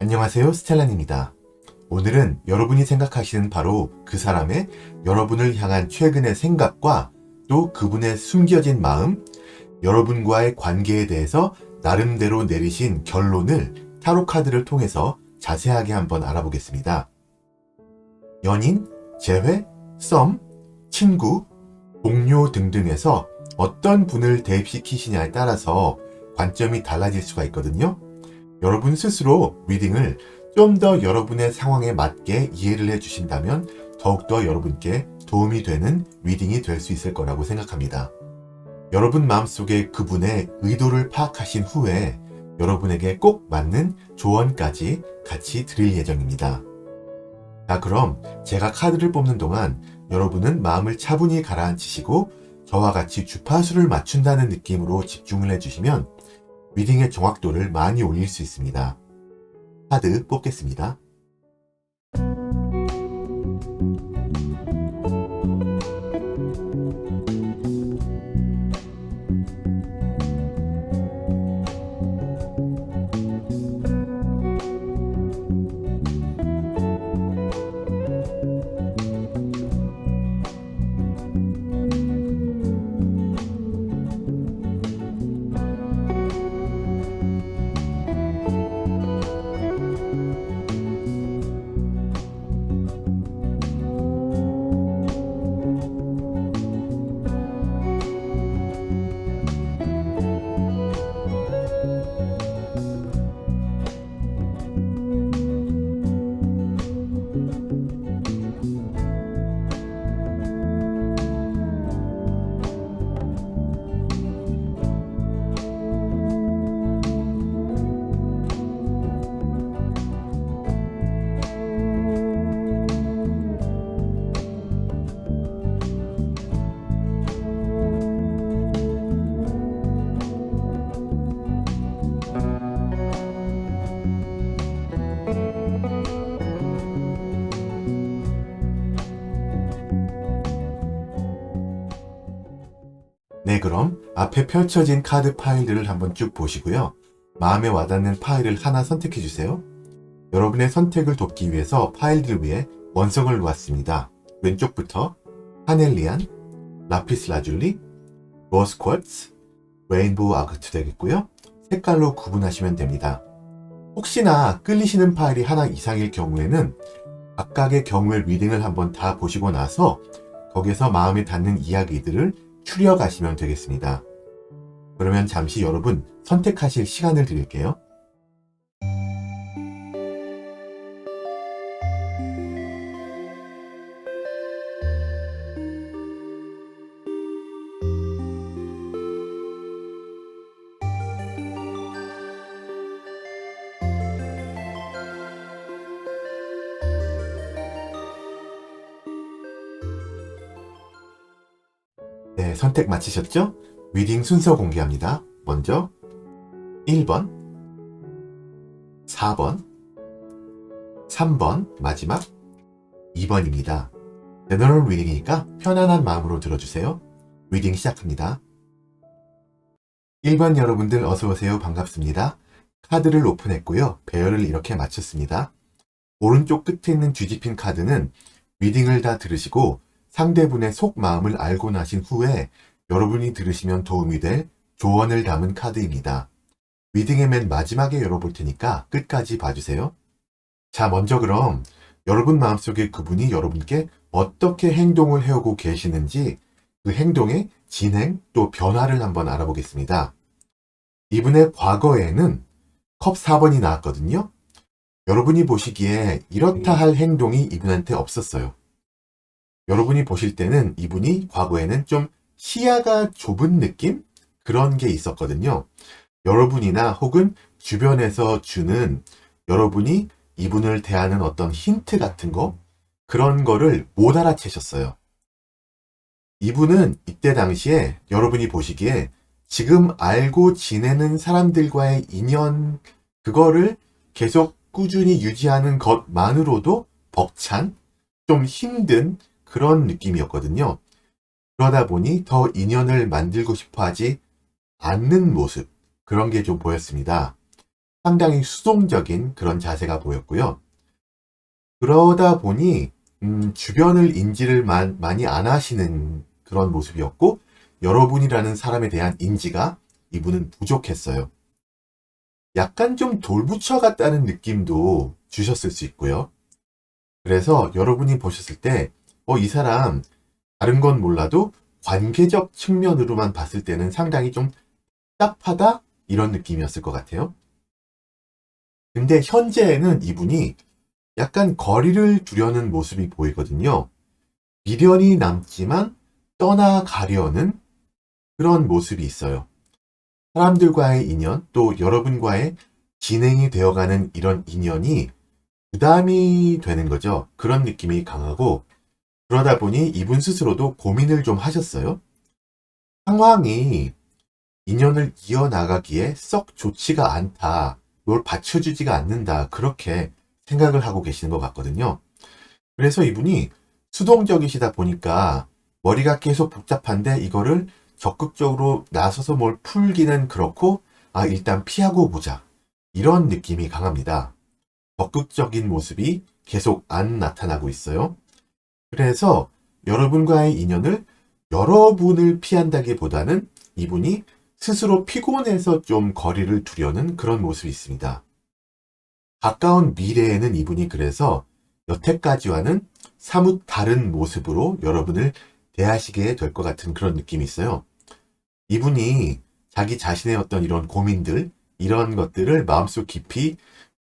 안녕하세요, 스텔란입니다. 오늘은 여러분이 생각하시는 바로 그 사람의 여러분을 향한 최근의 생각과 또 그분의 숨겨진 마음, 여러분과의 관계에 대해서 나름대로 내리신 결론을 타로 카드를 통해서 자세하게 한번 알아보겠습니다. 연인, 재회, 썸, 친구, 동료 등등에서 어떤 분을 대입시키시냐에 따라서 관점이 달라질 수가 있거든요. 여러분 스스로 리딩을 좀 더 여러분의 상황에 맞게 이해를 해주신다면 더욱더 여러분께 도움이 되는 리딩이 될 수 있을 거라고 생각합니다. 여러분 마음속에 그분의 의도를 파악하신 후에 여러분에게 꼭 맞는 조언까지 같이 드릴 예정입니다. 자, 그럼 제가 카드를 뽑는 동안 여러분은 마음을 차분히 가라앉히시고 저와 같이 주파수를 맞춘다는 느낌으로 집중을 해주시면 리딩의 정확도를 많이 올릴 수 있습니다. 카드 뽑겠습니다. 네, 그럼 앞에 펼쳐진 카드 파일들을 한번 쭉 보시고요. 마음에 와닿는 파일을 하나 선택해 주세요. 여러분의 선택을 돕기 위해서 파일들 위에 원석을 놓았습니다. 왼쪽부터 카넬리안, 라피스 라줄리, 로스 쿼츠, 레인보우 아크트 되겠고요. 색깔로 구분하시면 됩니다. 혹시나 끌리시는 파일이 하나 이상일 경우에는 각각의 경우의 리딩을 한번 다 보시고 나서 거기서 마음에 닿는 이야기들을 추려가시면 되겠습니다. 그러면 잠시 여러분 선택하실 시간을 드릴게요. 네, 선택 마치셨죠? 리딩 순서 공개합니다. 먼저 1번, 4번, 3번, 마지막 2번입니다. 제너럴 리딩이니까 편안한 마음으로 들어주세요. 리딩 시작합니다. 1번 여러분들 어서오세요. 반갑습니다. 카드를 오픈했고요. 배열을 이렇게 마쳤습니다. 오른쪽 끝에 있는 뒤집힌 카드는 리딩을 다 들으시고 상대분의 속마음을 알고 나신 후에 여러분이 들으시면 도움이 될 조언을 담은 카드입니다. 리딩의 맨 마지막에 열어볼 테니까 끝까지 봐주세요. 자, 먼저 그럼 여러분 마음속에 그분이 여러분께 어떻게 행동을 해오고 계시는지 그 행동의 진행 또 변화를 한번 알아보겠습니다. 이분의 과거에는 컵 4번이 나왔거든요. 여러분이 보시기에 이렇다 할 행동이 이분한테 없었어요. 여러분이 보실 때는 이분이 과거에는 좀 시야가 좁은 느낌? 그런 게 있었거든요. 여러분이나 혹은 주변에서 주는 여러분이 이분을 대하는 어떤 힌트 같은 거, 그런 거를 못 알아채셨어요. 이분은 이때 당시에 여러분이 보시기에 지금 알고 지내는 사람들과의 인연, 그거를 계속 꾸준히 유지하는 것만으로도 벅찬, 좀 힘든 그런 느낌이었거든요. 그러다 보니 더 인연을 만들고 싶어 하지 않는 모습, 그런 게 좀 보였습니다. 상당히 수동적인 그런 자세가 보였고요. 그러다 보니 주변을 인지를 많이 안 하시는 그런 모습이었고, 여러분이라는 사람에 대한 인지가 이분은 부족했어요. 약간 좀 돌부처 같다는 느낌도 주셨을 수 있고요. 그래서 여러분이 보셨을 때, 이 사람 다른 건 몰라도 관계적 측면으로만 봤을 때는 상당히 좀 답답하다? 이런 느낌이었을 것 같아요. 근데 현재에는 이분이 약간 거리를 두려는 모습이 보이거든요. 미련이 남지만 떠나가려는 그런 모습이 있어요. 사람들과의 인연, 또 여러분과의 진행이 되어가는 이런 인연이 부담이 되는 거죠. 그런 느낌이 강하고, 그러다 보니 이분 스스로도 고민을 좀 하셨어요. 상황이 인연을 이어나가기에 썩 좋지가 않다, 뭘 받쳐주지가 않는다, 그렇게 생각을 하고 계시는 것 같거든요. 그래서 이분이 수동적이시다 보니까 머리가 계속 복잡한데 이거를 적극적으로 나서서 뭘 풀기는 그렇고, 일단 피하고 보자, 이런 느낌이 강합니다. 적극적인 모습이 계속 안 나타나고 있어요. 그래서 여러분과의 인연을 여러분을 피한다기보다는 이분이 스스로 피곤해서 좀 거리를 두려는 그런 모습이 있습니다. 가까운 미래에는 이분이 그래서 여태까지와는 사뭇 다른 모습으로 여러분을 대하시게 될 것 같은 그런 느낌이 있어요. 이분이 자기 자신의 어떤 이런 고민들, 이런 것들을 마음속 깊이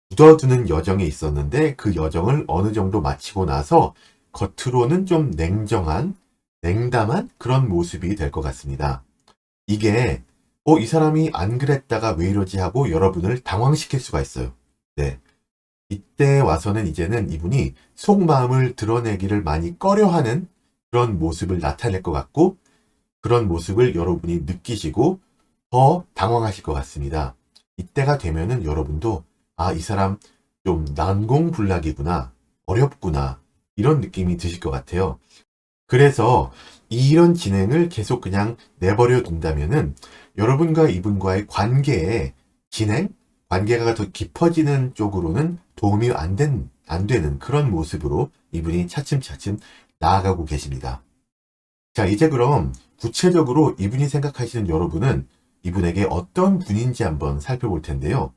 묻어두는 여정에 있었는데, 그 여정을 어느 정도 마치고 나서 겉으로는 좀 냉정한, 냉담한 그런 모습이 될 것 같습니다. 이게 이 사람이 안 그랬다가 왜 이러지 하고 여러분을 당황시킬 수가 있어요. 네. 이때 와서는 이제는 이분이 속마음을 드러내기를 많이 꺼려하는 그런 모습을 나타낼 것 같고, 그런 모습을 여러분이 느끼시고 더 당황하실 것 같습니다. 이때가 되면은 여러분도 이 사람 좀 난공불락이구나, 어렵구나, 이런 느낌이 드실 것 같아요. 그래서 이런 진행을 계속 그냥 내버려 둔다면은 여러분과 이분과의 관계의 진행, 관계가 더 깊어지는 쪽으로는 도움이 안 되는 그런 모습으로 이분이 차츰차츰 나아가고 계십니다. 자, 이제 그럼 구체적으로 이분이 생각하시는 여러분은 이분에게 어떤 분인지 한번 살펴볼 텐데요.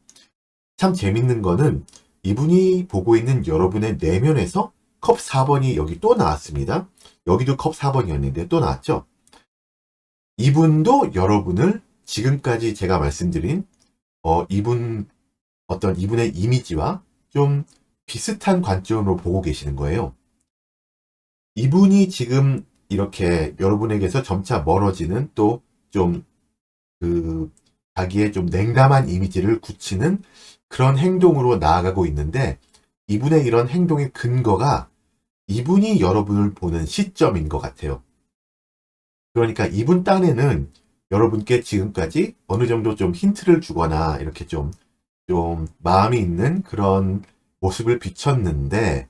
참 재밌는 거는 이분이 보고 있는 여러분의 내면에서 컵 4번이 여기 또 나왔습니다. 여기도 컵 4번이었는데 또 나왔죠. 이분도 여러분을 지금까지 제가 말씀드린 이분의 이미지와 좀 비슷한 관점으로 보고 계시는 거예요. 이분이 지금 이렇게 여러분에게서 점차 멀어지는, 또 좀 자기의 좀 냉담한 이미지를 굳히는 그런 행동으로 나아가고 있는데, 이분의 이런 행동의 근거가 이분이 여러분을 보는 시점인 것 같아요. 그러니까 이분 딴에는 여러분께 지금까지 어느 정도 좀 힌트를 주거나 이렇게 좀 마음이 있는 그런 모습을 비췄는데,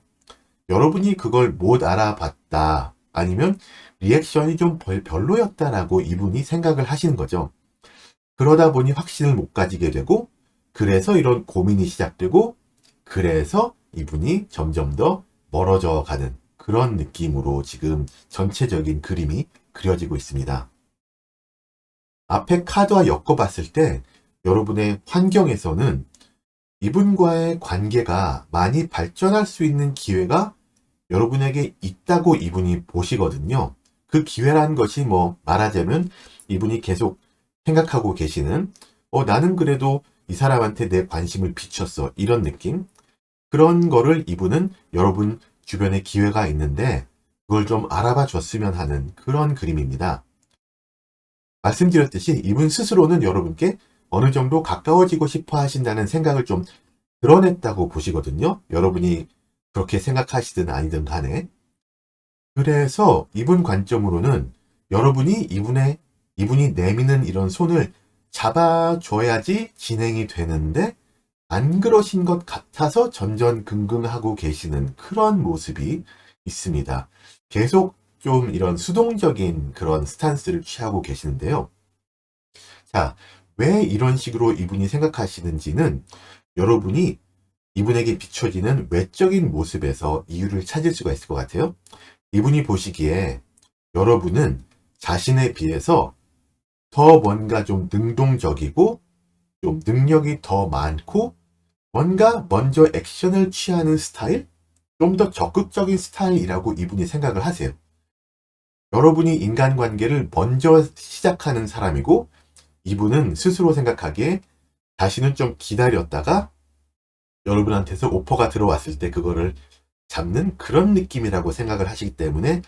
여러분이 그걸 못 알아봤다, 아니면 리액션이 좀 별로였다라고 이분이 생각을 하시는 거죠. 그러다 보니 확신을 못 가지게 되고, 그래서 이런 고민이 시작되고, 그래서 이분이 점점 더 멀어져 가는 그런 느낌으로 지금 전체적인 그림이 그려지고 있습니다. 앞에 카드와 엮어봤을 때 여러분의 환경에서는 이분과의 관계가 많이 발전할 수 있는 기회가 여러분에게 있다고 이분이 보시거든요. 그 기회라는 것이 말하자면 이분이 계속 생각하고 계시는, 나는 그래도 이 사람한테 내 관심을 비췄어, 이런 느낌. 그런 거를 이분은 여러분 주변에 기회가 있는데 그걸 좀 알아봐 줬으면 하는 그런 그림입니다. 말씀드렸듯이 이분 스스로는 여러분께 어느 정도 가까워지고 싶어 하신다는 생각을 좀 드러냈다고 보시거든요. 여러분이 그렇게 생각하시든 아니든 간에. 그래서 이분 관점으로는 여러분이 이분이 내미는 이런 손을 잡아줘야지 진행이 되는데, 안 그러신 것 같아서 전전긍긍하고 계시는 그런 모습이 있습니다. 계속 좀 이런 수동적인 그런 스탠스를 취하고 계시는데요. 자, 왜 이런 식으로 이분이 생각하시는지는 여러분이 이분에게 비춰지는 외적인 모습에서 이유를 찾을 수가 있을 것 같아요. 이분이 보시기에 여러분은 자신에 비해서 더 뭔가 좀 능동적이고 좀 능력이 더 많고 뭔가 먼저 액션을 취하는 스타일? 좀 더 적극적인 스타일이라고 이분이 생각을 하세요. 여러분이 인간관계를 먼저 시작하는 사람이고 이분은 스스로 생각하기에 자신은 좀 기다렸다가 여러분한테서 오퍼가 들어왔을 때 그거를 잡는 그런 느낌이라고 생각을 하시기 때문에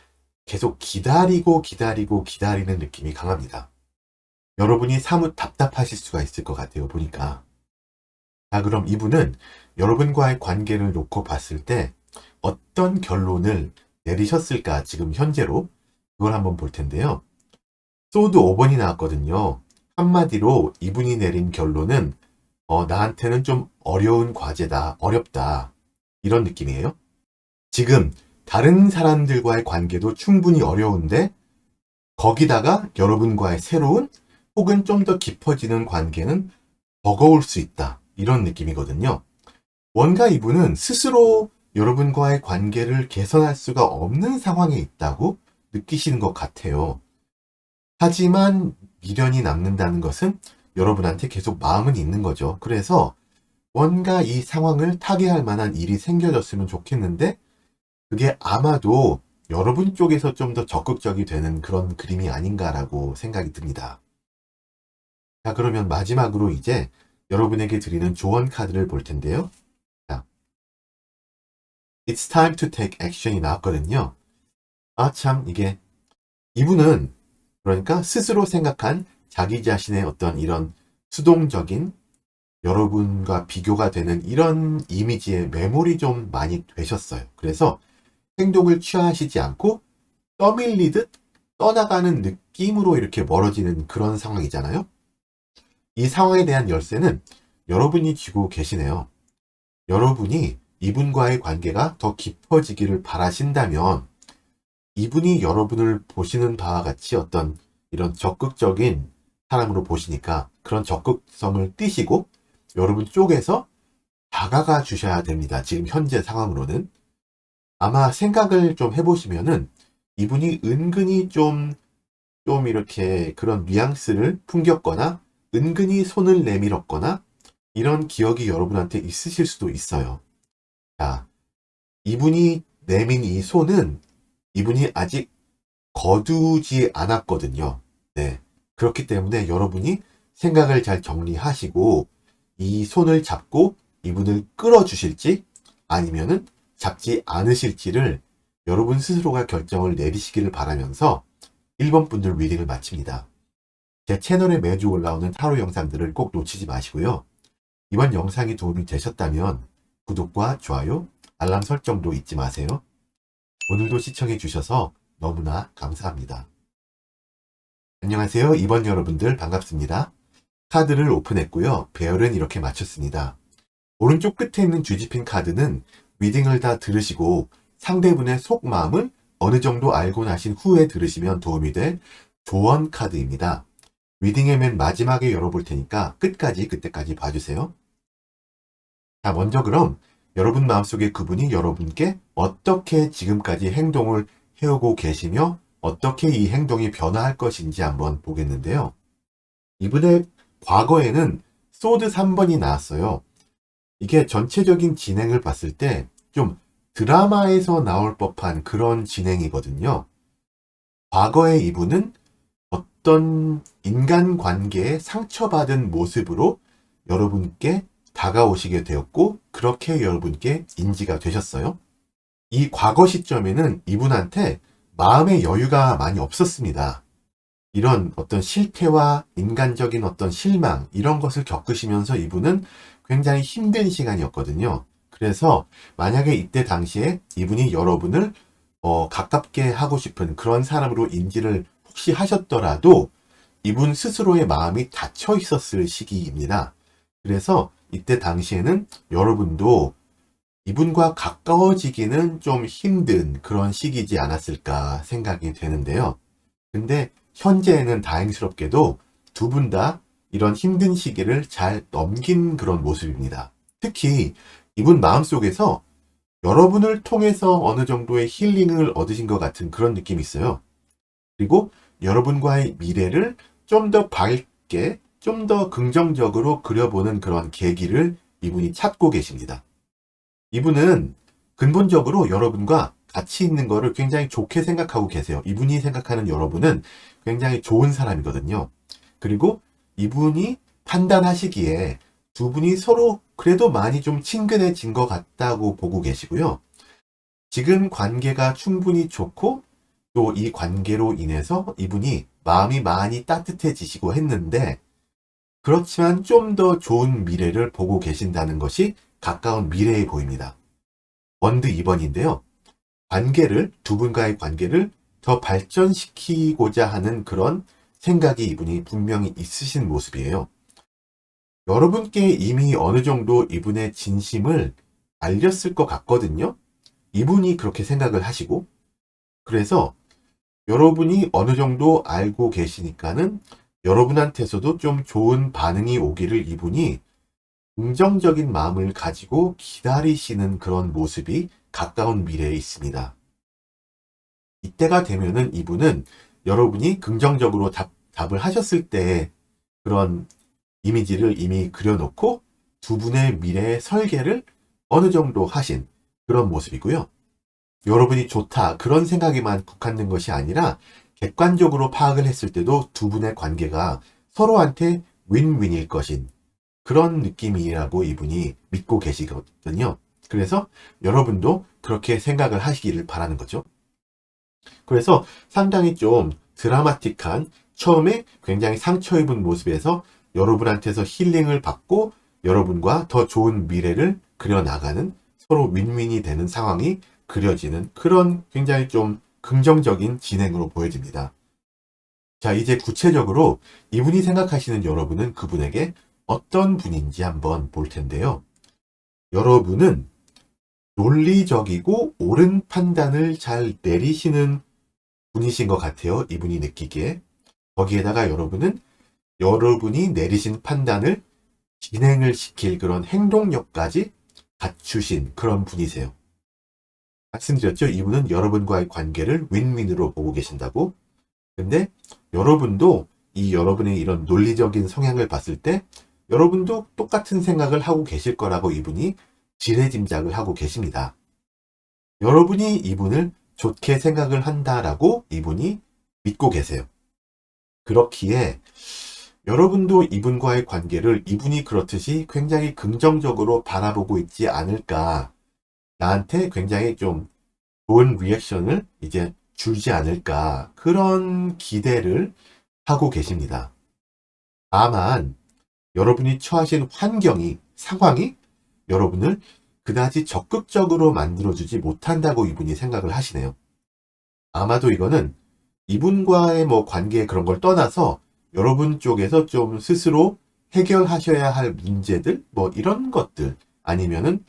계속 기다리는 느낌이 강합니다. 여러분이 사뭇 답답하실 수가 있을 것 같아요, 보니까. 자, 그럼 이분은 여러분과의 관계를 놓고 봤을 때 어떤 결론을 내리셨을까, 지금 현재로? 그걸 한번 볼 텐데요. 소드 5번이 나왔거든요. 한마디로 이분이 내린 결론은 나한테는 좀 어려운 과제다, 어렵다, 이런 느낌이에요. 지금 다른 사람들과의 관계도 충분히 어려운데 거기다가 여러분과의 새로운 혹은 좀 더 깊어지는 관계는 버거울 수 있다, 이런 느낌이거든요. 뭔가 이분은 스스로 여러분과의 관계를 개선할 수가 없는 상황에 있다고 느끼시는 것 같아요. 하지만 미련이 남는다는 것은 여러분한테 계속 마음은 있는 거죠. 그래서 뭔가 이 상황을 타개할 만한 일이 생겨졌으면 좋겠는데 그게 아마도 여러분 쪽에서 좀 더 적극적이 되는 그런 그림이 아닌가라고 생각이 듭니다. 자, 그러면 마지막으로 이제 여러분에게 드리는 조언 카드를 볼 텐데요. 자, It's time to take action이 나왔거든요. 아, 참, 이분은 그러니까 스스로 생각한 자기 자신의 어떤 이런 수동적인 여러분과 비교가 되는 이런 이미지에 매몰이 좀 많이 되셨어요. 그래서 행동을 취하시지 않고 떠밀리듯 떠나가는 느낌으로 이렇게 멀어지는 그런 상황이잖아요. 이 상황에 대한 열쇠는 여러분이 쥐고 계시네요. 여러분이 이분과의 관계가 더 깊어지기를 바라신다면 이분이 여러분을 보시는 바와 같이 어떤 이런 적극적인 사람으로 보시니까 그런 적극성을 띠시고 여러분 쪽에서 다가가 주셔야 됩니다. 지금 현재 상황으로는. 아마 생각을 좀 해보시면은 이분이 은근히 좀 이렇게 그런 뉘앙스를 풍겼거나 은근히 손을 내밀었거나 이런 기억이 여러분한테 있으실 수도 있어요. 자, 이분이 내민 이 손은 이분이 아직 거두지 않았거든요. 네. 그렇기 때문에 여러분이 생각을 잘 정리하시고 이 손을 잡고 이분을 끌어주실지 아니면은 잡지 않으실지를 여러분 스스로가 결정을 내리시기를 바라면서 1번 분들 리딩을 마칩니다. 제 채널에 매주 올라오는 타로 영상들을 꼭 놓치지 마시고요. 이번 영상이 도움이 되셨다면 구독과 좋아요, 알람 설정도 잊지 마세요. 오늘도 시청해 주셔서 너무나 감사합니다. 안녕하세요. 2번 여러분들 반갑습니다. 카드를 오픈했고요. 배열은 이렇게 마쳤습니다. 오른쪽 끝에 있는 뒤집힌 카드는 리딩을 다 들으시고 상대분의 속마음을 어느 정도 알고 나신 후에 들으시면 도움이 될 조언 카드입니다. 리딩의 맨 마지막에 열어볼 테니까 그때까지 봐주세요. 자, 먼저 그럼 여러분 마음속의 그분이 여러분께 어떻게 지금까지 행동을 해오고 계시며 어떻게 이 행동이 변화할 것인지 한번 보겠는데요. 이분의 과거에는 소드 3번이 나왔어요. 이게 전체적인 진행을 봤을 때 좀 드라마에서 나올 법한 그런 진행이거든요. 과거의 이분은 어떤 인간관계에 상처받은 모습으로 여러분께 다가오시게 되었고 그렇게 여러분께 인지가 되셨어요. 이 과거 시점에는 이분한테 마음의 여유가 많이 없었습니다. 이런 어떤 실패와 인간적인 어떤 실망 이런 것을 겪으시면서 이분은 굉장히 힘든 시간이었거든요. 그래서 만약에 이때 당시에 이분이 여러분을 가깝게 하고 싶은 그런 사람으로 인지를 혹시 하셨더라도 이분 스스로의 마음이 닫혀 있었을 시기입니다. 그래서 이때 당시에는 여러분도 이분과 가까워지기는 좀 힘든 그런 시기지 않았을까 생각이 되는데요. 근데 현재에는 다행스럽게도 두 분 다 이런 힘든 시기를 잘 넘긴 그런 모습입니다. 특히 이분 마음속에서 여러분을 통해서 어느 정도의 힐링을 얻으신 것 같은 그런 느낌이 있어요. 그리고 여러분과의 미래를 좀 더 밝게, 좀 더 긍정적으로 그려보는 그런 계기를 이분이 찾고 계십니다. 이분은 근본적으로 여러분과 같이 있는 거를 굉장히 좋게 생각하고 계세요. 이분이 생각하는 여러분은 굉장히 좋은 사람이거든요. 그리고 이분이 판단하시기에 두 분이 서로 그래도 많이 좀 친근해진 것 같다고 보고 계시고요. 지금 관계가 충분히 좋고 또 이 관계로 인해서 이분이 마음이 많이 따뜻해지시고 했는데, 그렇지만 좀 더 좋은 미래를 보고 계신다는 것이 가까운 미래에 보입니다. 원드 2번인데요. 두 분과의 관계를 더 발전시키고자 하는 그런 생각이 이분이 분명히 있으신 모습이에요. 여러분께 이미 어느 정도 이분의 진심을 알렸을 것 같거든요. 이분이 그렇게 생각을 하시고, 그래서 여러분이 어느 정도 알고 계시니까는 여러분한테서도 좀 좋은 반응이 오기를 이분이 긍정적인 마음을 가지고 기다리시는 그런 모습이 가까운 미래에 있습니다. 이때가 되면은 이분은 여러분이 긍정적으로 답을 하셨을 때 그런 이미지를 이미 그려놓고 두 분의 미래의 설계를 어느 정도 하신 그런 모습이고요. 여러분이 좋다 그런 생각에만 국한된 것이 아니라 객관적으로 파악을 했을 때도 두 분의 관계가 서로한테 윈윈일 것인 그런 느낌이라고 이분이 믿고 계시거든요. 그래서 여러분도 그렇게 생각을 하시기를 바라는 거죠. 그래서 상당히 좀 드라마틱한, 처음에 굉장히 상처 입은 모습에서 여러분한테서 힐링을 받고 여러분과 더 좋은 미래를 그려나가는, 서로 윈윈이 되는 상황이 그려지는 그런 굉장히 좀 긍정적인 진행으로 보여집니다. 자, 이제 구체적으로 이분이 생각하시는 여러분은 그분에게 어떤 분인지 한번 볼 텐데요. 여러분은 논리적이고 옳은 판단을 잘 내리시는 분이신 것 같아요. 이분이 느끼기에. 거기에다가 여러분이 내리신 판단을 진행을 시킬 그런 행동력까지 갖추신 그런 분이세요. 말씀드렸죠? 이분은 여러분과의 관계를 윈윈으로 보고 계신다고. 근데 여러분도 여러분의 이런 논리적인 성향을 봤을 때 여러분도 똑같은 생각을 하고 계실 거라고 이분이 지레짐작을 하고 계십니다. 여러분이 이분을 좋게 생각을 한다라고 이분이 믿고 계세요. 그렇기에 여러분도 이분과의 관계를 이분이 그렇듯이 굉장히 긍정적으로 바라보고 있지 않을까, 나한테 굉장히 좀 좋은 리액션을 이제 주지 않을까, 그런 기대를 하고 계십니다. 다만 여러분이 처하신 상황이 여러분을 그다지 적극적으로 만들어주지 못한다고 이분이 생각을 하시네요. 아마도 이거는 이분과의 관계 그런 걸 떠나서 여러분 쪽에서 좀 스스로 해결하셔야 할 문제들, 이런 것들, 아니면은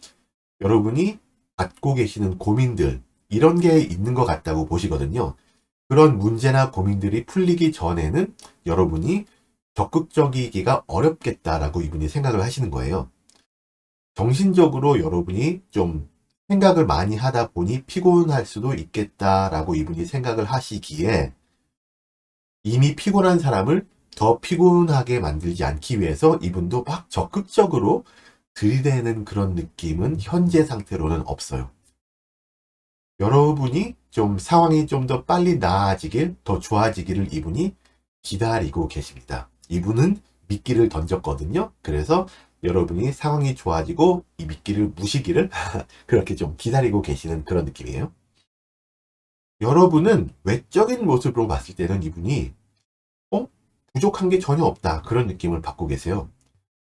여러분이 갖고 계시는 고민들, 이런 게 있는 것 같다고 보시거든요. 그런 문제나 고민들이 풀리기 전에는 여러분이 적극적이기가 어렵겠다라고 이분이 생각을 하시는 거예요. 정신적으로 여러분이 좀 생각을 많이 하다 보니 피곤할 수도 있겠다라고 이분이 생각을 하시기에, 이미 피곤한 사람을 더 피곤하게 만들지 않기 위해서 이분도 막 적극적으로 들이대는 그런 느낌은 현재 상태로는 없어요. 여러분이 좀 상황이 좀 더 빨리 나아지길, 더 좋아지기를 이분이 기다리고 계십니다. 이분은 미끼를 던졌거든요. 그래서 여러분이 상황이 좋아지고 이 미끼를 무시기를 그렇게 좀 기다리고 계시는 그런 느낌이에요. 여러분은 외적인 모습으로 봤을 때는 이분이 부족한 게 전혀 없다, 그런 느낌을 받고 계세요.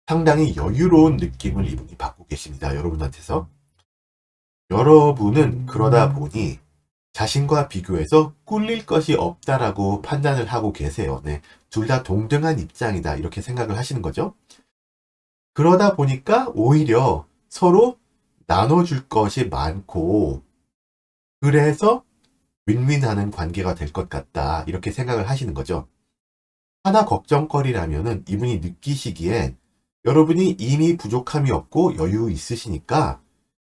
상당히 여유로운 느낌을 이분이 받고 계십니다. 여러분한테서. 여러분은 그러다 보니 자신과 비교해서 꿀릴 것이 없다라고 판단을 하고 계세요. 네, 둘 다 동등한 입장이다, 이렇게 생각을 하시는 거죠. 그러다 보니까 오히려 서로 나눠줄 것이 많고, 그래서 윈윈하는 관계가 될 것 같다, 이렇게 생각을 하시는 거죠. 하나 걱정거리라면은 이분이 느끼시기에 여러분이 이미 부족함이 없고 여유 있으시니까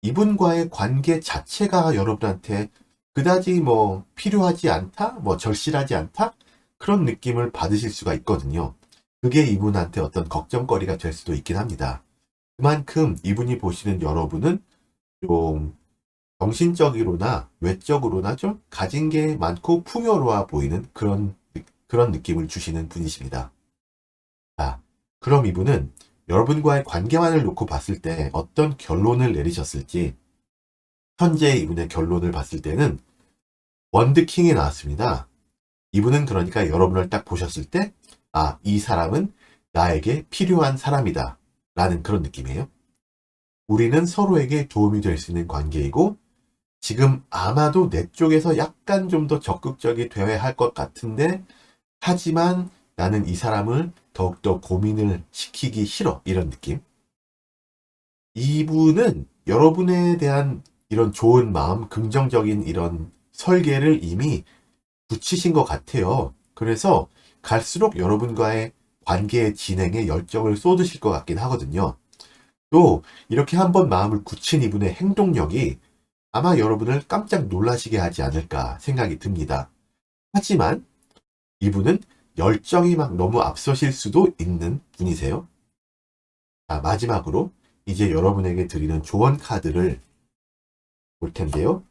이분과의 관계 자체가 여러분한테 그다지 뭐 필요하지 않다, 뭐 절실하지 않다, 그런 느낌을 받으실 수가 있거든요. 그게 이분한테 어떤 걱정거리가 될 수도 있긴 합니다. 그만큼 이분이 보시는 여러분은 좀 정신적으로나 외적으로나 좀 가진 게 많고 풍요로워 보이는 그런 느낌을 주시는 분이십니다. 자, 그럼 이분은 여러분과의 관계만을 놓고 봤을 때 어떤 결론을 내리셨을지, 현재 이분의 결론을 봤을 때는 원드킹이 나왔습니다. 이분은 그러니까 여러분을 딱 보셨을 때, 아, 이 사람은 나에게 필요한 사람이다 라는 그런 느낌이에요. 우리는 서로에게 도움이 될 수 있는 관계이고, 지금 아마도 내 쪽에서 약간 좀 더 적극적이 되어야 할 것 같은데, 하지만 나는 이 사람을 더욱더 고민을 시키기 싫어. 이런 느낌. 이분은 여러분에 대한 이런 좋은 마음, 긍정적인 이런 설계를 이미 붙이신 것 같아요. 그래서 갈수록 여러분과의 관계 진행에 열정을 쏟으실 것 같긴 하거든요. 또 이렇게 한번 마음을 굳힌 이분의 행동력이 아마 여러분을 깜짝 놀라시게 하지 않을까 생각이 듭니다. 하지만 이분은 열정이 막 너무 앞서실 수도 있는 분이세요. 자, 마지막으로 이제 여러분에게 드리는 조언 카드를 볼 텐데요.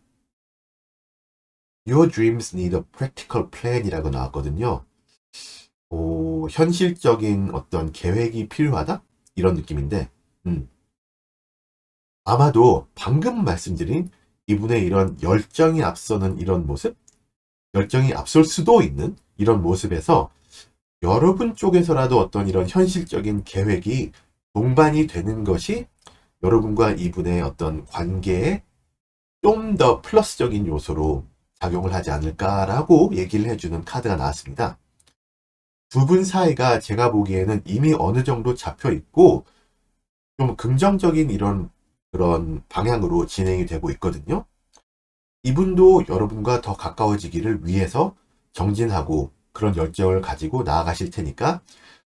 Your dreams need a practical plan 이라고 나왔거든요. 현실적인 어떤 계획이 필요하다? 이런 느낌인데, 아마도 방금 말씀드린 이분의 이런 열정이 앞서는 이런 모습, 열정이 앞설 수도 있는 이런 모습에서 여러분 쪽에서라도 어떤 이런 현실적인 계획이 동반이 되는 것이 여러분과 이분의 어떤 관계에 좀 더 플러스적인 요소로 작용을 하지 않을까라고 얘기를 해주는 카드가 나왔습니다. 두 분 사이가 제가 보기에는 이미 어느 정도 잡혀 있고 좀 긍정적인 이런 그런 방향으로 진행이 되고 있거든요. 이분도 여러분과 더 가까워지기를 위해서 정진하고 그런 열정을 가지고 나아가실 테니까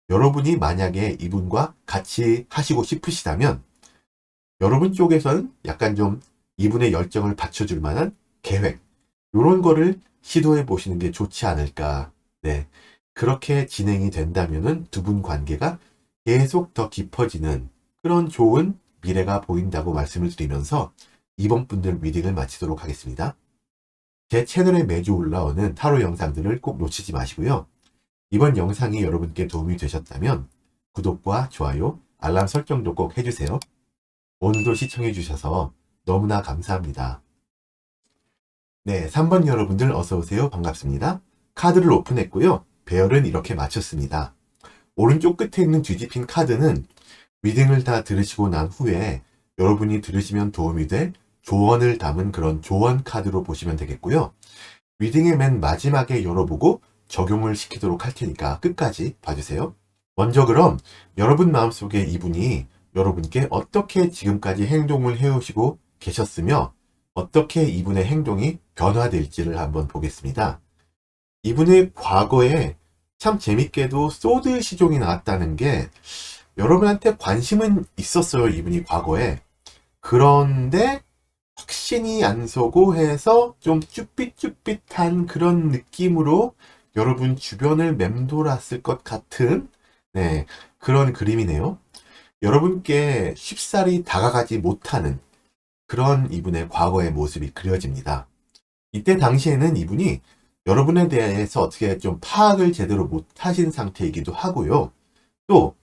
여러분이 만약에 이분과 같이 하시고 싶으시다면 여러분 쪽에서는 약간 좀 이분의 열정을 받쳐줄 만한 계획, 이런 거를 시도해 보시는 게 좋지 않을까. 네. 그렇게 진행이 된다면은 두 분 관계가 계속 더 깊어지는 그런 좋은 미래가 보인다고 말씀을 드리면서 이번 분들 리딩을 마치도록 하겠습니다. 제 채널에 매주 올라오는 타로 영상들을 꼭 놓치지 마시고요. 이번 영상이 여러분께 도움이 되셨다면 구독과 좋아요, 알람 설정도 꼭 해주세요. 오늘도 시청해주셔서 너무나 감사합니다. 네, 3번 여러분들 어서오세요. 반갑습니다. 카드를 오픈했고요. 배열은 이렇게 마쳤습니다. 오른쪽 끝에 있는 뒤집힌 카드는 리딩을 다 들으시고 난 후에 여러분이 들으시면 도움이 될 조언을 담은 그런 조언 카드로 보시면 되겠고요. 리딩의 맨 마지막에 열어보고 적용을 시키도록 할 테니까 끝까지 봐주세요. 먼저 그럼 여러분 마음속에 이분이 여러분께 어떻게 지금까지 행동을 해오시고 계셨으며 어떻게 이분의 행동이 변화될지를 한번 보겠습니다. 이분의 과거에 참 재밌게도 소드 시종이 나왔다는 게 여러분한테 관심은 있었어요. 이분이 과거에. 그런데 확신이 안 서고 해서 좀 쭈삣쭈삣한 그런 느낌으로 여러분 주변을 맴돌았을 것 같은 네, 그런 그림이네요. 여러분께 쉽사리 다가가지 못하는 그런 이분의 과거의 모습이 그려집니다. 이때 당시에는 이분이 여러분에 대해서 어떻게 좀 파악을 제대로 못하신 상태이기도 하고요. 또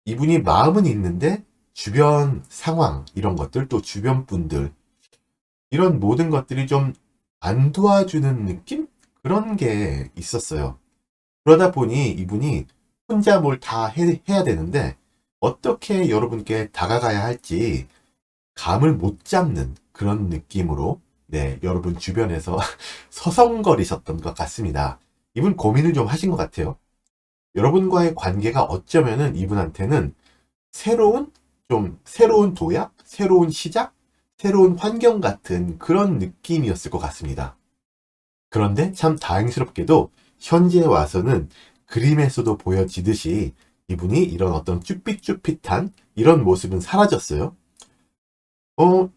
이분이 마음은 있는데 주변 상황 이런 것들 또 주변 분들 이런 모든 것들이 좀 안 도와주는 느낌? 그런 게 있었어요. 그러다 보니 이분이 혼자 뭘 다 해야 되는데 어떻게 여러분께 다가가야 할지 감을 못 잡는 그런 느낌으로 네, 여러분 주변에서 서성거리셨던 것 같습니다. 이분 고민을 좀 하신 것 같아요. 여러분과의 관계가 어쩌면은 이분한테는 새로운 도약, 새로운 시작, 새로운 환경 같은 그런 느낌이었을 것 같습니다. 그런데 참 다행스럽게도 현재에 와서는 그림에서도 보여지듯이 이분이 이런 어떤 쭈삣쭈삣한 이런 모습은 사라졌어요.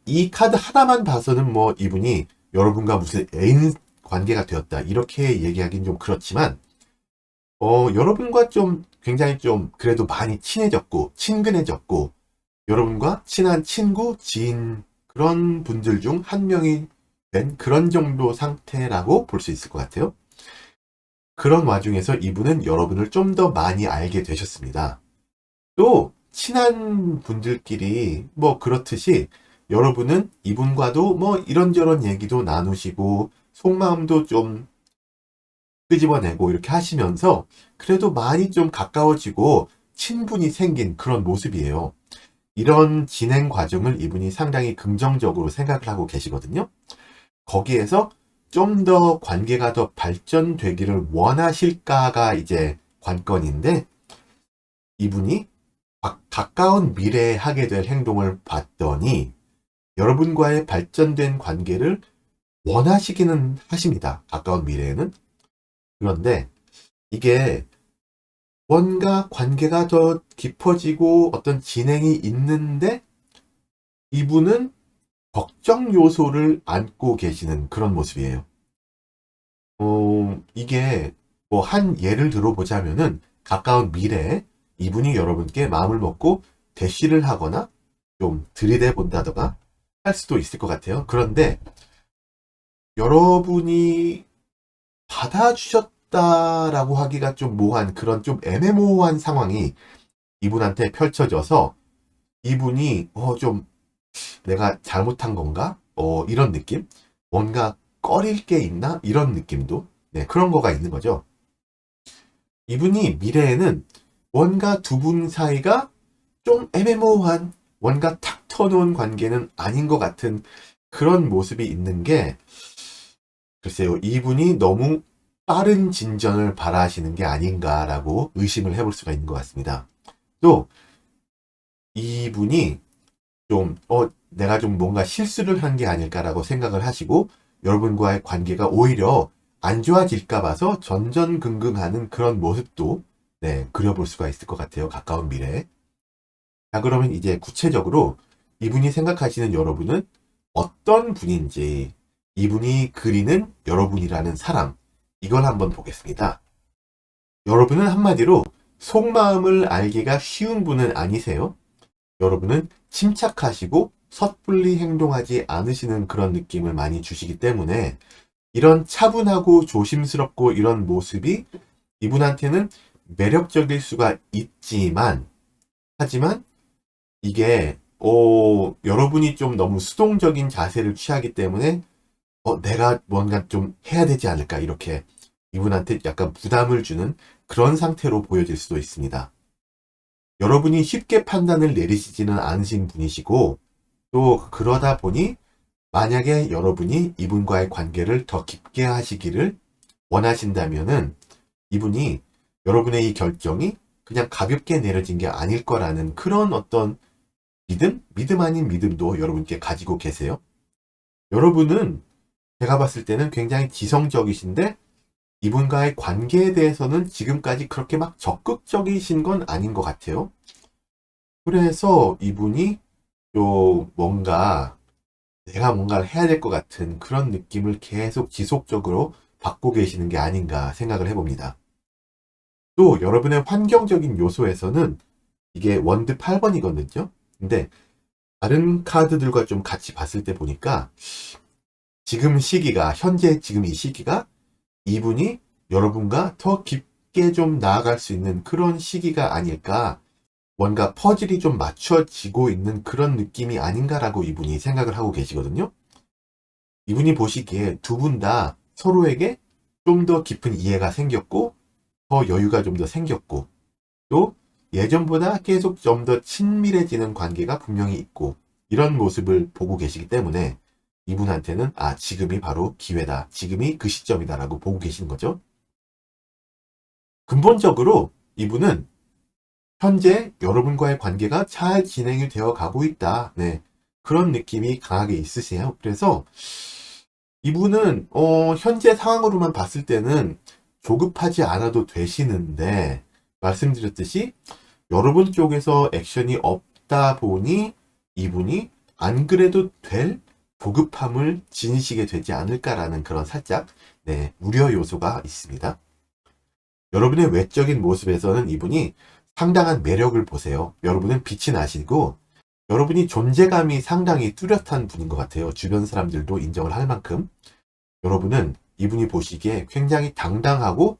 이 카드 하나만 봐서는 뭐 이분이 여러분과 무슨 애인 관계가 되었다 이렇게 얘기하기는 좀 그렇지만 여러분과 좀 굉장히 좀 그래도 많이 친해졌고 친근해졌고 여러분과 친한 친구, 지인 그런 분들 중 한 명이 된 그런 정도 상태라고 볼 수 있을 것 같아요. 그런 와중에서 이분은 여러분을 좀 더 많이 알게 되셨습니다. 또 친한 분들끼리 뭐 그렇듯이 여러분은 이분과도 뭐 이런저런 얘기도 나누시고 속마음도 좀 끄집어내고 이렇게 하시면서 그래도 많이 좀 가까워지고 친분이 생긴 그런 모습이에요. 이런 진행 과정을 이분이 상당히 긍정적으로 생각을 하고 계시거든요. 거기에서 좀 더 관계가 더 발전되기를 원하실까가 이제 관건인데 이분이 가까운 미래에 하게 될 행동을 봤더니 여러분과의 발전된 관계를 원하시기는 하십니다. 가까운 미래에는. 그런데 이게 뭔가 관계가 더 깊어지고 어떤 진행이 있는데 이분은 걱정 요소를 안고 계시는 그런 모습이에요. 이게 뭐 한 예를 들어보자면은 가까운 미래에 이분이 여러분께 마음을 먹고 대시를 하거나 좀 들이대 본다던가 할 수도 있을 것 같아요. 그런데 여러분이 받아주셨다라고 하기가 좀 모호한 그런 좀 애매모호한 상황이 이분한테 펼쳐져서 이분이 좀 내가 잘못한 건가? 이런 느낌? 뭔가 꺼릴 게 있나? 이런 느낌도 네, 그런 거가 있는 거죠. 이분이 미래에는 뭔가 두 분 사이가 좀 애매모호한 뭔가 탁 터놓은 관계는 아닌 것 같은 그런 모습이 있는 게 글쎄요, 이분이 너무 빠른 진전을 바라시는 게 아닌가라고 의심을 해볼 수가 있는 것 같습니다. 또 이분이 좀 내가 좀 뭔가 실수를 한 게 아닐까라고 생각을 하시고 여러분과의 관계가 오히려 안 좋아질까 봐서 전전긍긍하는 그런 모습도 네, 그려볼 수가 있을 것 같아요. 가까운 미래에. 자, 그러면 이제 구체적으로 이분이 생각하시는 여러분은 어떤 분인지 이분이 그리는 여러분이라는 사람 이걸 한번 보겠습니다. 여러분은 한마디로 속마음을 알기가 쉬운 분은 아니세요. 여러분은 침착하시고 섣불리 행동하지 않으시는 그런 느낌을 많이 주시기 때문에 이런 차분하고 조심스럽고 이런 모습이 이분한테는 매력적일 수가 있지만 하지만 이게 여러분이 좀 너무 수동적인 자세를 취하기 때문에 내가 뭔가 좀 해야 되지 않을까 이렇게 이분한테 약간 부담을 주는 그런 상태로 보여질 수도 있습니다. 여러분이 쉽게 판단을 내리시지는 않으신 분이시고 또 그러다 보니 만약에 여러분이 이분과의 관계를 더 깊게 하시기를 원하신다면은 이분이 여러분의 이 결정이 그냥 가볍게 내려진 게 아닐 거라는 그런 어떤 믿음 아닌 믿음도 여러분께 가지고 계세요. 여러분은 제가 봤을 때는 굉장히 지성적이신데 이분과의 관계에 대해서는 지금까지 그렇게 막 적극적이신 건 아닌 것 같아요. 그래서 이분이 뭔가 내가 뭔가를 해야 될 것 같은 그런 느낌을 계속 지속적으로 받고 계시는 게 아닌가 생각을 해봅니다. 또 여러분의 환경적인 요소에서는 이게 원드 8번이거든요. 근데 다른 카드들과 좀 같이 봤을 때 보니까 지금 시기가 현재 지금 이 시기가 이분이 여러분과 더 깊게 좀 나아갈 수 있는 그런 시기가 아닐까 뭔가 퍼즐이 좀 맞춰지고 있는 그런 느낌이 아닌가라고 이분이 생각을 하고 계시거든요. 이분이 보시기에 두 분 다 서로에게 좀 더 깊은 이해가 생겼고 더 여유가 좀 더 생겼고 또 예전보다 계속 좀 더 친밀해지는 관계가 분명히 있고 이런 모습을 보고 계시기 때문에 이분한테는 지금이 바로 기회다. 지금이 그 시점이다라고 보고 계시는 거죠. 근본적으로 이분은 현재 여러분과의 관계가 잘 진행이 되어 가고 있다. 네. 그런 느낌이 강하게 있으세요. 그래서 이분은 현재 상황으로만 봤을 때는 조급하지 않아도 되시는데 말씀드렸듯이 여러분 쪽에서 액션이 없다 보니 이분이 안 그래도 될 조급함을 지니시게 되지 않을까라는 그런 살짝 우려 요소가 있습니다. 여러분의 외적인 모습에서는 이분이 상당한 매력을 보세요. 여러분은 빛이 나시고 여러분이 존재감이 상당히 뚜렷한 분인 것 같아요. 주변 사람들도 인정을 할 만큼 여러분은 이분이 보시기에 굉장히 당당하고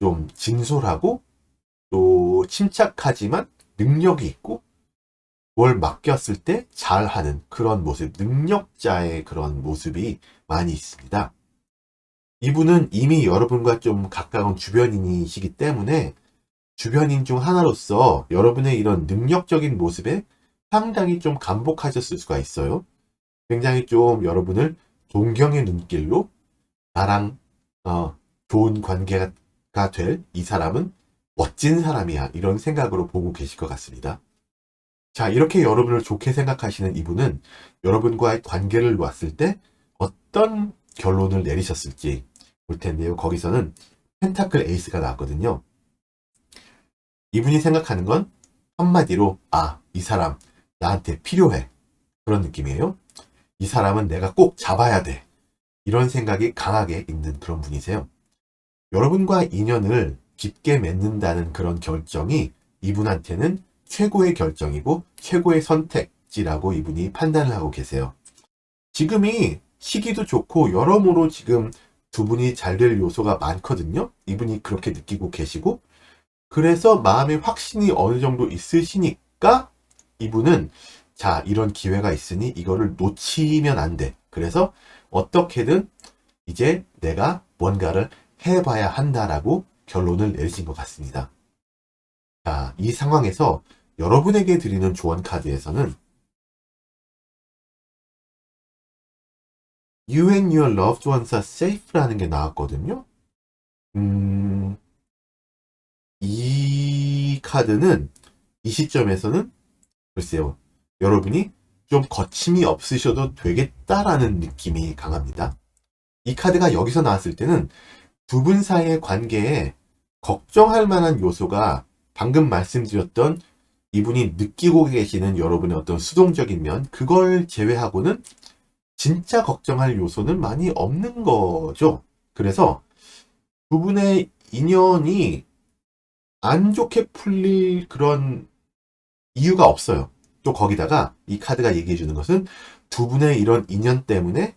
좀 진솔하고 또 침착하지만 능력이 있고 뭘 맡겼을 때 잘하는 그런 모습, 능력자의 그런 모습이 많이 있습니다. 이분은 이미 여러분과 좀 가까운 주변인이시기 때문에 주변인 중 하나로서 여러분의 이런 능력적인 모습에 상당히 좀 감복하셨을 수가 있어요. 굉장히 좀 여러분을 동경의 눈길로 나랑 좋은 관계가 될 이 사람은 멋진 사람이야 이런 생각으로 보고 계실 것 같습니다. 자, 이렇게 여러분을 좋게 생각하시는 이분은 여러분과의 관계를 놓았을 때 어떤 결론을 내리셨을지 볼 텐데요. 거기서는 펜타클 에이스가 나왔거든요. 이분이 생각하는 건 한마디로 이 사람 나한테 필요해 그런 느낌이에요. 이 사람은 내가 꼭 잡아야 돼 이런 생각이 강하게 있는 그런 분이세요. 여러분과 인연을 깊게 맺는다는 그런 결정이 이분한테는 최고의 결정이고 최고의 선택지라고 이분이 판단을 하고 계세요. 지금이 시기도 좋고 여러모로 지금 두 분이 잘 될 요소가 많거든요. 이분이 그렇게 느끼고 계시고 그래서 마음의 확신이 어느 정도 있으시니까 이분은 자, 이런 기회가 있으니 이거를 놓치면 안 돼. 그래서 어떻게든 이제 내가 뭔가를 해봐야 한다라고 결론을 내리신 것 같습니다. 자, 이 상황에서 여러분에게 드리는 조언 카드에서는 You and your loved ones are safe라는 게 나왔거든요. 이 카드는 이 시점에서는 글쎄요, 여러분이 좀 거침이 없으셔도 되겠다라는 느낌이 강합니다. 이 카드가 여기서 나왔을 때는 두 분 사이의 관계에 걱정할 만한 요소가 방금 말씀드렸던 이분이 느끼고 계시는 여러분의 어떤 수동적인 면, 그걸 제외하고는 진짜 걱정할 요소는 많이 없는 거죠. 그래서 두 분의 인연이 안 좋게 풀릴 그런 이유가 없어요. 또 거기다가 이 카드가 얘기해 주는 것은 두 분의 이런 인연 때문에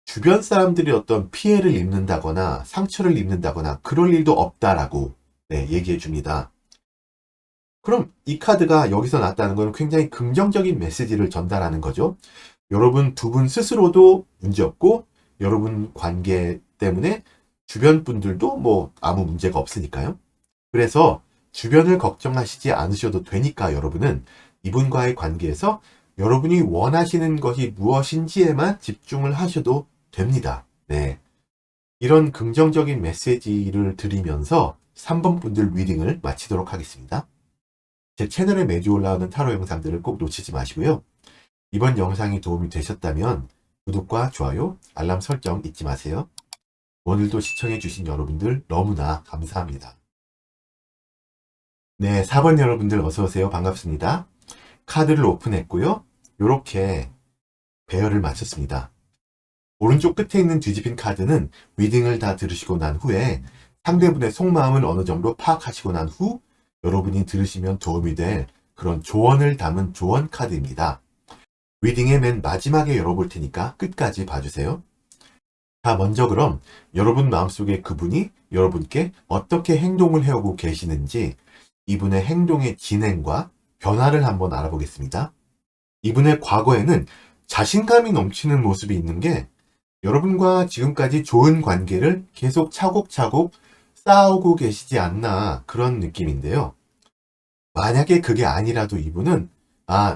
주변 사람들이 어떤 피해를 입는다거나 상처를 입는다거나 그럴 일도 없다라고 얘기해 줍니다. 그럼 이 카드가 여기서 나왔다는 건 굉장히 긍정적인 메시지를 전달하는 거죠. 여러분 두 분 스스로도 문제없고 여러분 관계 때문에 주변 분들도 뭐 아무 문제가 없으니까요. 그래서 주변을 걱정하시지 않으셔도 되니까 여러분은 이분과의 관계에서 여러분이 원하시는 것이 무엇인지에만 집중을 하셔도 됩니다. 네. 이런 긍정적인 메시지를 드리면서 3번 분들 리딩을 마치도록 하겠습니다. 제 채널에 매주 올라오는 타로 영상들을 꼭 놓치지 마시고요. 이번 영상이 도움이 되셨다면 구독과 좋아요, 알람 설정 잊지 마세요. 오늘도 시청해주신 여러분들 너무나 감사합니다. 네, 4번 여러분들 어서오세요. 반갑습니다. 카드를 오픈했고요. 이렇게 배열을 마쳤습니다. 오른쪽 끝에 있는 뒤집힌 카드는 리딩을 다 들으시고 난 후에 상대분의 속마음을 어느 정도 파악하시고 난 후 여러분이 들으시면 도움이 될 그런 조언을 담은 조언 카드입니다. 리딩의 맨 마지막에 열어볼 테니까 끝까지 봐주세요. 자, 먼저 그럼 여러분 마음속에 그분이 여러분께 어떻게 행동을 해오고 계시는지 이분의 행동의 진행과 변화를 한번 알아보겠습니다. 이분의 과거에는 자신감이 넘치는 모습이 있는 게 여러분과 지금까지 좋은 관계를 계속 차곡차곡 쌓아오고 계시지 않나 그런 느낌인데요. 만약에 그게 아니라도 이분은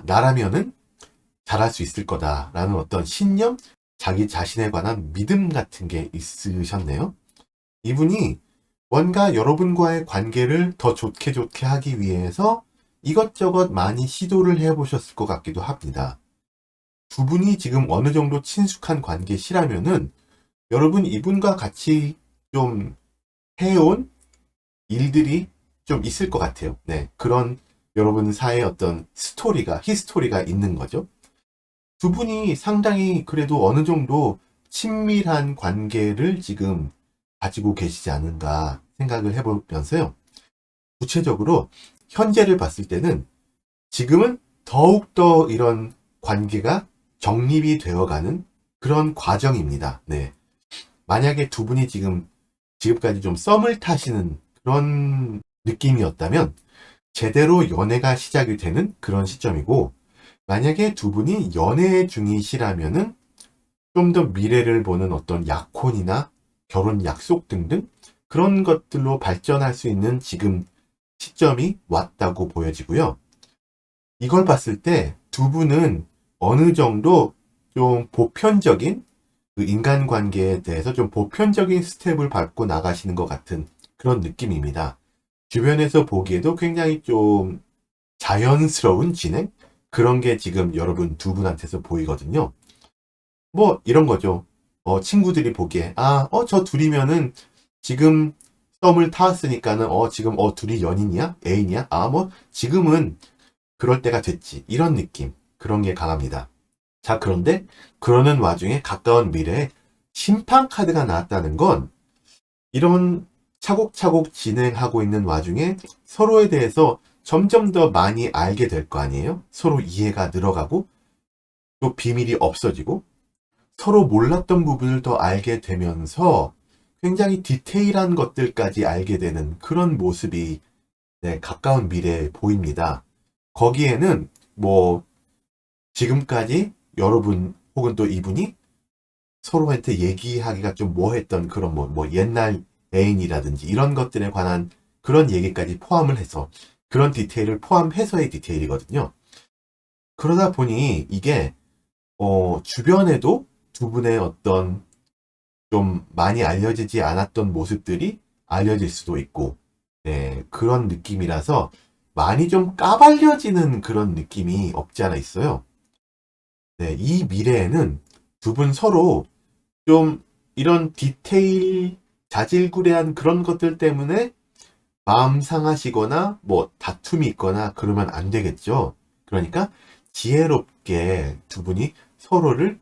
나라면은 잘할 수 있을 거다라는 어떤 신념, 자기 자신에 관한 믿음 같은 게 있으셨네요. 이분이 뭔가 여러분과의 관계를 더 좋게 하기 위해서 이것저것 많이 시도를 해보셨을 것 같기도 합니다. 두 분이 지금 어느 정도 친숙한 관계시라면은 여러분 이분과 같이 좀 해온 일들이 좀 있을 것 같아요. 네, 그런 여러분 사이에 어떤 히스토리가 있는 거죠. 두 분이 상당히 그래도 어느 정도 친밀한 관계를 지금 가지고 계시지 않은가 생각을 해보면서요. 구체적으로 현재를 봤을 때는 지금은 더욱더 이런 관계가 정립이 되어가는 그런 과정입니다. 네. 만약에 두 분이 지금까지 좀 썸을 타시는 그런 느낌이었다면 제대로 연애가 시작이 되는 그런 시점이고, 만약에 두 분이 연애 중이시라면은 좀 더 미래를 보는 어떤 약혼이나 결혼 약속 등등 그런 것들로 발전할 수 있는 지금 시점이 왔다고 보여지고요. 이걸 봤을 때 두 분은 어느 정도 좀 보편적인 그 인간관계에 대해서 좀 보편적인 스텝을 밟고 나가시는 것 같은 그런 느낌입니다. 주변에서 보기에도 굉장히 좀 자연스러운 진행? 그런 게 지금 여러분 두 분한테서 보이거든요. 뭐 이런 거죠. 친구들이 보기에 저 둘이면은 지금 썸을 타왔으니까는 지금 둘이 연인이야? 애인이야? 뭐 지금은 그럴 때가 됐지. 이런 느낌. 그런 게 강합니다. 자, 그런데 그러는 와중에 가까운 미래에 심판 카드가 나왔다는 건 이런 차곡차곡 진행하고 있는 와중에 서로에 대해서 점점 더 많이 알게 될 거 아니에요? 서로 이해가 늘어가고 또 비밀이 없어지고 서로 몰랐던 부분을 더 알게 되면서 굉장히 디테일한 것들까지 알게 되는 그런 모습이 네, 가까운 미래에 보입니다. 거기에는 뭐 지금까지 여러분 혹은 또 이분이 서로한테 얘기하기가 좀 뭐했던 그런 뭐 옛날 애인이라든지 이런 것들에 관한 그런 얘기까지 포함을 해서 그런 디테일을 포함해서의 디테일이거든요. 그러다 보니 이게 주변에도 두 분의 어떤 좀 많이 알려지지 않았던 모습들이 알려질 수도 있고 네, 그런 느낌이라서 많이 좀 까발려지는 그런 느낌이 없지 않아 있어요. 네, 이 미래에는 두 분 서로 좀 이런 디테일, 자질구레한 그런 것들 때문에 마음 상하시거나 뭐 다툼이 있거나 그러면 안 되겠죠. 그러니까 지혜롭게 두 분이 서로를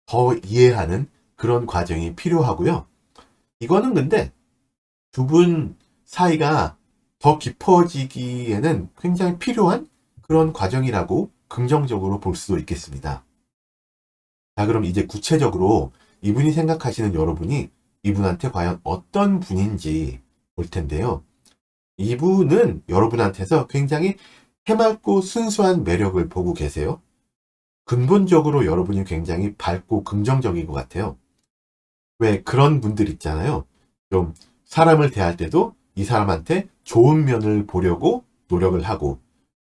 더 이해하는 그런 과정이 필요하고요. 이거는 근데 두 분 사이가 더 깊어지기에는 굉장히 필요한 그런 과정이라고 긍정적으로 볼 수도 있겠습니다. 자, 그럼 이제 구체적으로 이분이 생각하시는 여러분이 이분한테 과연 어떤 분인지 볼 텐데요. 이분은 여러분한테서 굉장히 해맑고 순수한 매력을 보고 계세요. 근본적으로 여러분이 굉장히 밝고 긍정적인 것 같아요. 왜 그런 분들 있잖아요. 좀 사람을 대할 때도 이 사람한테 좋은 면을 보려고 노력을 하고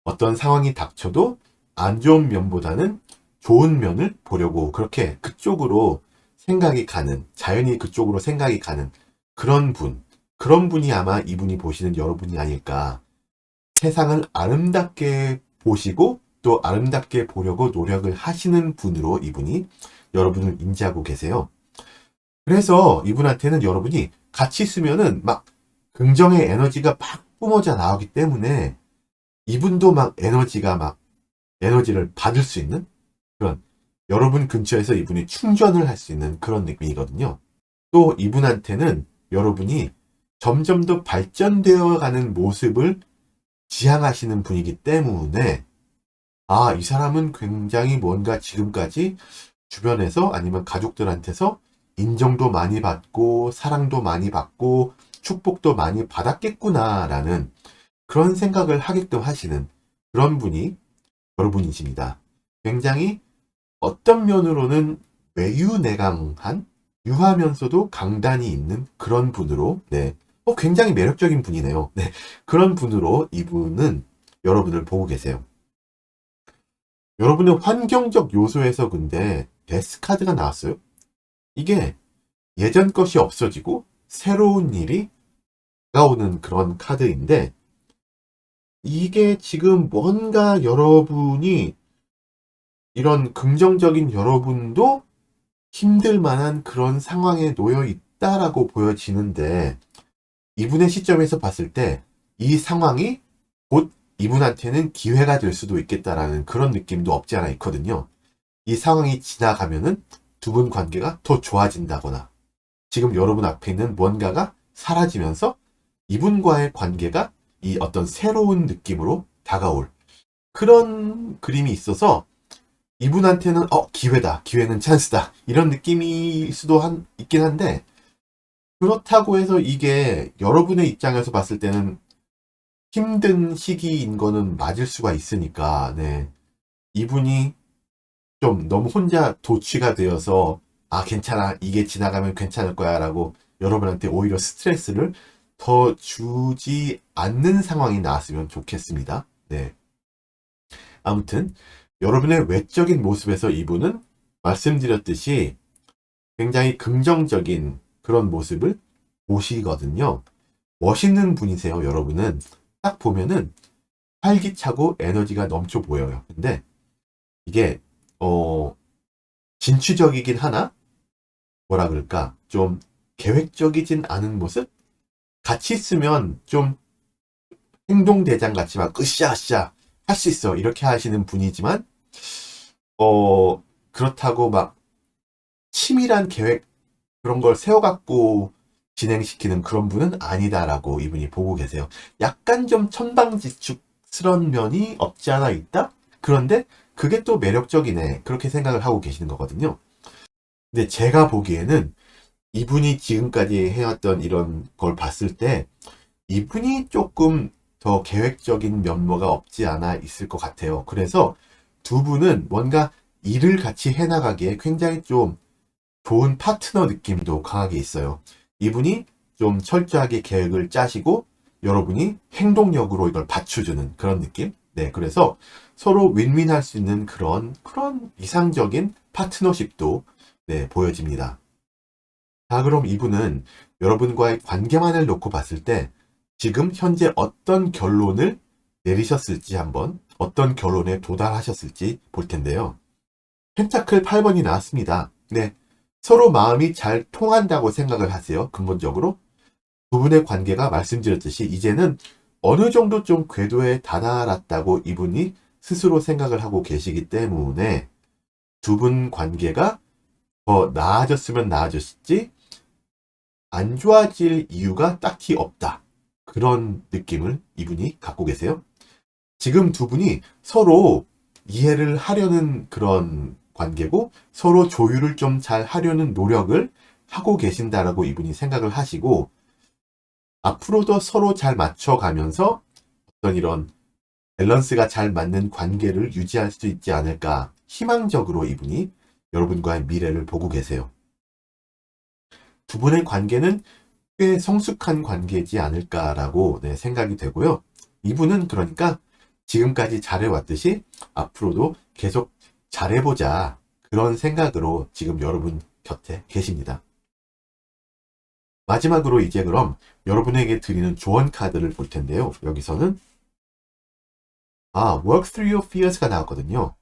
어떤 상황이 닥쳐도 안 좋은 면보다는 좋은 면을 보려고 그렇게 그쪽으로 생각이 가는, 자연히 그쪽으로 생각이 가는 그런 분이 아마 이분이 보시는 여러분이 아닐까. 세상을 아름답게 보시고 또 아름답게 보려고 노력을 하시는 분으로 이분이 여러분을 인지하고 계세요. 그래서 이분한테는 여러분이 같이 있으면은 막 긍정의 에너지가 막 뿜어져 나오기 때문에 이분도 에너지를 받을 수 있는 그런 여러분 근처에서 이분이 충전을 할 수 있는 그런 느낌이거든요. 또 이분한테는 여러분이 점점 더 발전되어 가는 모습을 지향하시는 분이기 때문에 이 사람은 굉장히 뭔가 지금까지 주변에서 아니면 가족들한테서 인정도 많이 받고 사랑도 많이 받고 축복도 많이 받았겠구나라는 그런 생각을 하게끔 하시는 그런 분이 여러분이십니다. 굉장히 어떤 면으로는 외유내강한 유하면서도 강단이 있는 그런 분으로 네. 굉장히 매력적인 분이네요. 네. 그런 분으로 이분은 여러분을 보고 계세요. 여러분의 환경적 요소에서 근데 데스 카드가 나왔어요. 이게 예전 것이 없어지고 새로운 일이 다가오는 그런 카드인데 이게 지금 뭔가 여러분이 이런 긍정적인 여러분도 힘들 만한 그런 상황에 놓여 있다라고 보여지는데 이분의 시점에서 봤을 때 이 상황이 곧 이분한테는 기회가 될 수도 있겠다라는 그런 느낌도 없지 않아 있거든요. 이 상황이 지나가면은 두 분 관계가 더 좋아진다거나 지금 여러분 앞에 있는 뭔가가 사라지면서 이분과의 관계가 이 어떤 새로운 느낌으로 다가올 그런 그림이 있어서 이분한테는 기회다, 기회는 찬스다 이런 느낌일 수도 있긴 한데 그렇다고 해서 이게 여러분의 입장에서 봤을 때는 힘든 시기인 거는 맞을 수가 있으니까 네. 이분이 좀 너무 혼자 도취가 되어서 괜찮아 이게 지나가면 괜찮을 거야 라고 여러분한테 오히려 스트레스를 더 주지 않는 상황이 나왔으면 좋겠습니다. 네. 아무튼 여러분의 외적인 모습에서 이분은 말씀드렸듯이 굉장히 긍정적인 그런 모습을 보시거든요. 멋있는 분이세요. 여러분은 딱 보면은 활기차고 에너지가 넘쳐 보여요. 근데 이게 진취적이긴 하나 뭐라 그럴까 좀 계획적이진 않은 모습? 같이 있으면 좀 행동대장 같이 막 으쌰으쌰 할 수 있어 이렇게 하시는 분이지만 그렇다고 막 치밀한 계획 그런 걸 세워갖고 진행시키는 그런 분은 아니다라고 이분이 보고 계세요. 약간 좀 천방지축스러운 면이 없지 않아 있다? 그런데 그게 또 매력적이네 그렇게 생각을 하고 계시는 거거든요. 근데 제가 보기에는 이분이 지금까지 해왔던 이런 걸 봤을 때 이분이 조금 더 계획적인 면모가 없지 않아 있을 것 같아요. 그래서 두 분은 뭔가 일을 같이 해나가기에 굉장히 좀 좋은 파트너 느낌도 강하게 있어요. 이분이 좀 철저하게 계획을 짜시고 여러분이 행동력으로 이걸 받쳐주는 그런 느낌? 네, 그래서 서로 윈윈할 수 있는 그런 이상적인 파트너십도 네, 보여집니다. 자, 그럼 이분은 여러분과의 관계만을 놓고 봤을 때 지금 현재 어떤 결론을 내리셨을지 한번 어떤 결론에 도달하셨을지 볼 텐데요. 펜타클 8번이 나왔습니다. 네, 서로 마음이 잘 통한다고 생각을 하세요. 근본적으로 두 분의 관계가 말씀드렸듯이 이제는 어느 정도 좀 궤도에 다다랐다고 이분이 스스로 생각을 하고 계시기 때문에 두 분 관계가 더 나아졌으면 나아졌지 안 좋아질 이유가 딱히 없다. 그런 느낌을 이분이 갖고 계세요. 지금 두 분이 서로 이해를 하려는 그런 관계고 서로 조율을 좀 잘 하려는 노력을 하고 계신다라고 이분이 생각을 하시고 앞으로도 서로 잘 맞춰가면서 어떤 이런 밸런스가 잘 맞는 관계를 유지할 수 있지 않을까 희망적으로 이분이 여러분과의 미래를 보고 계세요. 두 분의 관계는 꽤 성숙한 관계이지 않을까라고 생각이 되고요. 이분은 그러니까 지금까지 잘해왔듯이 앞으로도 계속 잘해보자 그런 생각으로 지금 여러분 곁에 계십니다. 마지막으로 이제 그럼 여러분에게 드리는 조언 카드를 볼 텐데요. 여기서는 Work through your fears가 나왔거든요.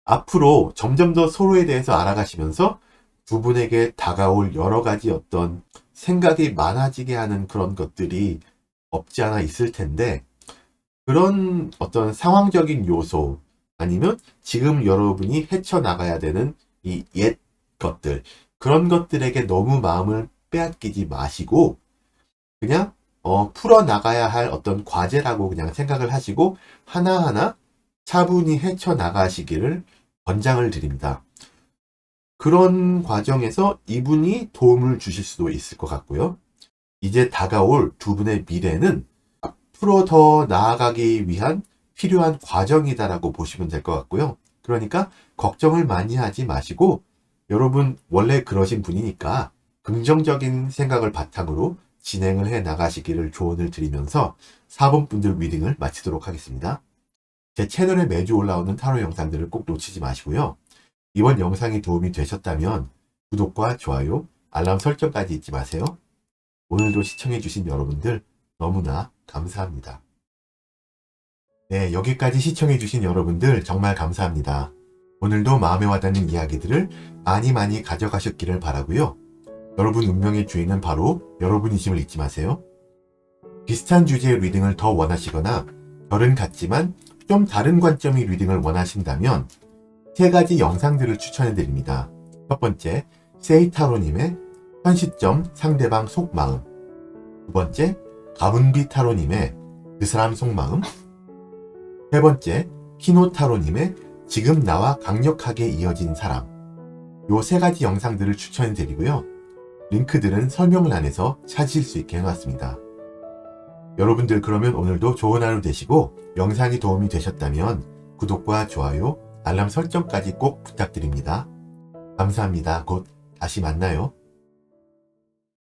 앞으로 점점 더 서로에 대해서 알아가시면서 두 분에게 다가올 여러 가지 어떤 생각이 많아지게 하는 그런 것들이 없지 않아 있을 텐데 그런 어떤 상황적인 요소 아니면 지금 여러분이 헤쳐나가야 되는 이 옛 것들 그런 것들에게 너무 마음을 빼앗기지 마시고 그냥 풀어나가야 할 어떤 과제라고 그냥 생각을 하시고 하나하나 차분히 헤쳐나가시기를 권장을 드립니다. 그런 과정에서 이분이 도움을 주실 수도 있을 것 같고요. 이제 다가올 두 분의 미래는 앞으로 더 나아가기 위한 필요한 과정이다라고 보시면 될 것 같고요. 그러니까 걱정을 많이 하지 마시고 여러분 원래 그러신 분이니까 긍정적인 생각을 바탕으로 진행을 해 나가시기를 조언을 드리면서 4번 분들 리딩을 마치도록 하겠습니다. 제 채널에 매주 올라오는 타로 영상들을 꼭 놓치지 마시고요. 이번 영상이 도움이 되셨다면 구독과 좋아요, 알람 설정까지 잊지 마세요. 오늘도 시청해주신 여러분들 너무나 감사합니다. 네, 여기까지 시청해주신 여러분들 정말 감사합니다. 오늘도 마음에 와닿는 이야기들을 많이 가져가셨기를 바라고요. 여러분 운명의 주인은 바로 여러분이심을 잊지 마세요. 비슷한 주제의 리딩을 더 원하시거나 결은 같지만 좀 다른 관점의 리딩을 원하신다면 3가지 영상들을 추천해드립니다. 첫 번째, 세이타로님의 현 시점 상대방 속마음. 두 번째, 가문비 타로님의 그 사람 속마음. 세 번째, 키노타로님의 지금 나와 강력하게 이어진 사람. 요 3가지 영상들을 추천해드리고요. 링크들은 설명란에서 찾으실 수 있게 해놨습니다. 여러분들 그러면 오늘도 좋은 하루 되시고 영상이 도움이 되셨다면 구독과 좋아요, 알람 설정까지 꼭 부탁드립니다. 감사합니다. 곧 다시 만나요.